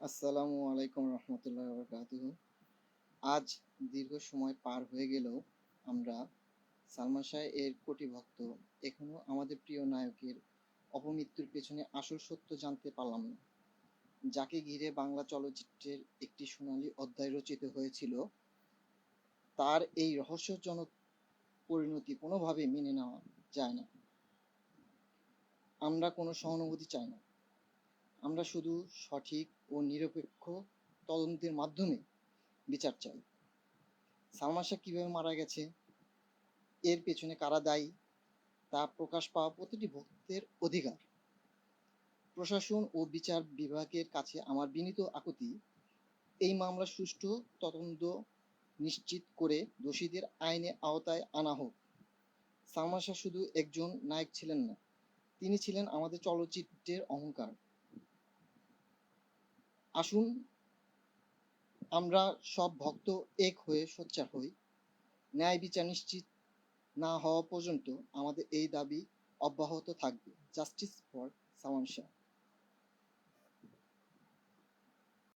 আসসালামু আলাইকুম রহমতুল্লাহ বরকাতুহু। আজ দীর্ঘ সময় পার হয়ে গেলেও আমরা সালমান শাহ এর কোটি ভক্ত এখনো আমাদের প্রিয় নায়কের অপমৃত্যুর পেছনে আসল সত্য জানতে পারলাম না। যাকে ঘিরে বাংলা চলচ্চিত্রের একটি সোনালী অধ্যায় রচিত হয়েছিল, তার এই রহস্যজনক পরিণতি কোনোভাবে মেনে নেওয়া যায় না। আমরা কোনো সহানুভূতি চাই না, আমরা শুধু সঠিক ও নিরপেক্ষ তদন্তের মাধ্যমে বিচার চাই। সালমান শাহ কীভাবে মারা গেছে, এর পেছনে কারা দায়ী, তা প্রকাশ পাওয়া প্রতিটি ভক্তের অধিকার। প্রশাসন ও বিচার বিভাগের কাছে আমার বিনীত আকুতি, এই মামলার সুষ্ঠু তদন্ত নিশ্চিত করে দোষীদের আইনের আওতায় আনা হোক। সালমান শাহ শুধু একজন নায়ক ছিলেন না, তিনি ছিলেন আমাদের চলচ্চিত্রের অহংকার। আসুন আমরা সব ভক্ত এক হয়ে সোচ্চার হই। ন্যায় বিচার নিশ্চিত না হওয়া পর্যন্ত আমাদের এই দাবি অব্যাহত থাকবে। Justice for Salman Shah.